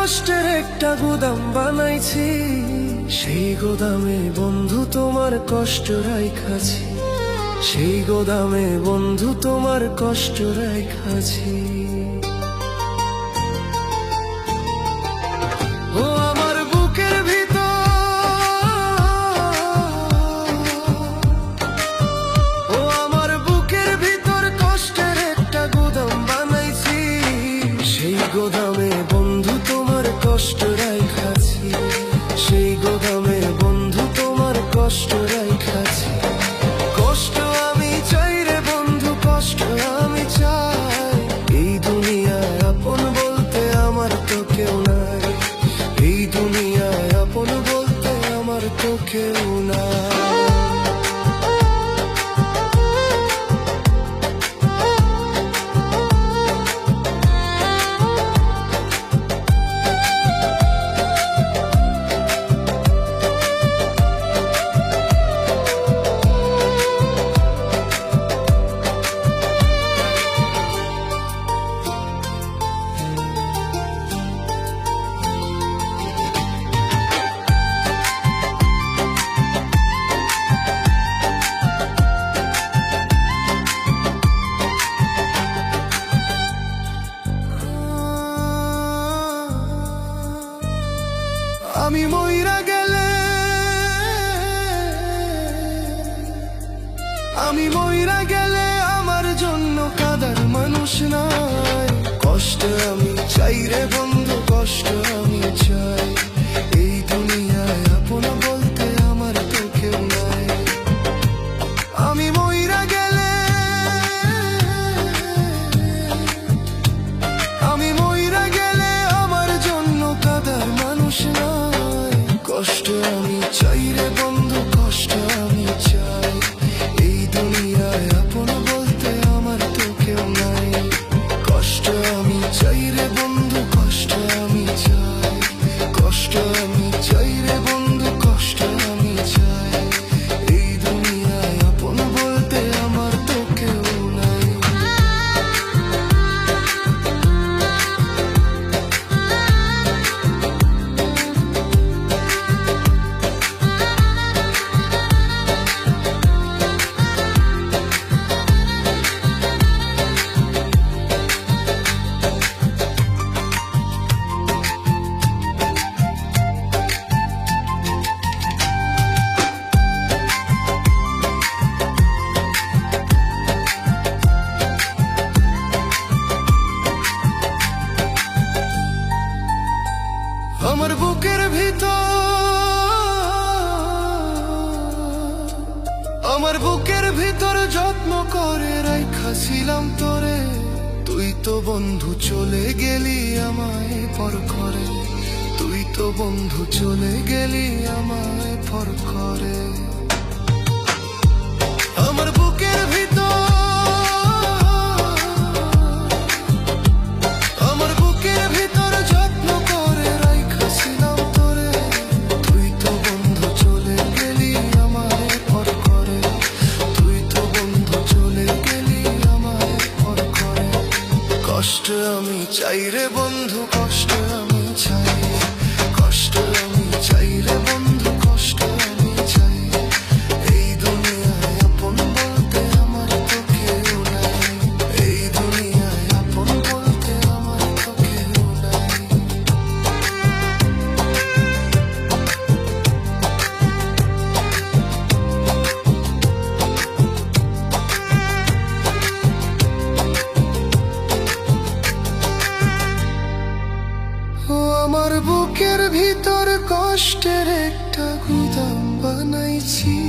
কষ্টের একটা গুদাম বানাইছি, সেই গোদামে বন্ধু তোমার কষ্ট রাইখাছি, সেই গোদামে বন্ধু তোমার কষ্ট রাইখাছি। ও আমার বুকের ভিতর, ও আমার বুকের ভিতর কষ্টের একটা গুদাম বানাইছি, সেই গোদামে বন্ধু তোমার কষ্ট রাইখাছি, সেই গোদামে বন্ধু তোমার কষ্ট রাইখাছি। কষ্ট আমি চাই রে বন্ধু, কষ্ট আমি চাই, এই দুনিয়ায় আপন বলতে আমার তো কেউ নাই, এই দুনিয়ায় আপন বলতে আমার তো কেউ নাই। আমি মইরা গেলে, আমি মইরা গেলে আমার জন্য কাঁদার মানুষ নাই। কষ্ট আমি চাই রে বন্ধু, কষ্ট আমি চাই, এই দুনিয়ায় আপন বলতে আমার তো কেউ নাই। আমি মইরা গেলে, আমি মইরা গেলে আমার জন্য কাঁদার মানুষ নাই। কষ্ট আমি চাই রে বন্ধু, কষ্ট আমি চাই, এই দুনিয়ায় আপন বলতে আমার তো কেউ নাই। কষ্ট আমি চাই রে বন্ধু, কষ্ট আমি চাই, কষ্ট আমি চাই রে বন্ধু, কষ্ট আমি চাই, এই দুনিয়ায় আপন বলতে আমার তো কেউ নাই। আমার বুকের ভিতর, আমার বুকের ভিতর যত্ন করে রাইখাছিলাম তোরে, তুই তো বন্ধু চলে গেলি আমায় পর করে, তুই তো বন্ধু চলে গেলি আমায় পর করে। আমার বুকের ভিতর, আমার বুকের ভিতর যত্ন করে রাইখাছিলাম তোরে, তুই তো বন্ধু চলে গেলি আমায় পর করে, তুই তো বন্ধু চলে গেলি আমায় পর করে। কষ্ট আমি চাই রে বন্ধু, কষ্ট আমি চাই, কষ্ট আমি চাই রে বন্ধু, কষ্ট আমি চাই, এই দুনিয়ায় আপন বলতে আমার তো কেউ নাই, এই দুনিয়ায় আপন বলতে আমার তো কেউ নাই। ও আমার বুকের ভিতর কষ্টের একটা গুদাম বানাইছি,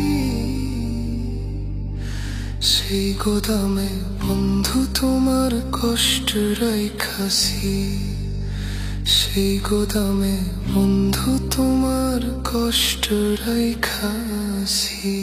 সেই গোদামে বন্ধু তোমার কষ্ট রাইখাছি, সেই গোদামে বন্ধু তোমার কষ্ট রাইখাছি।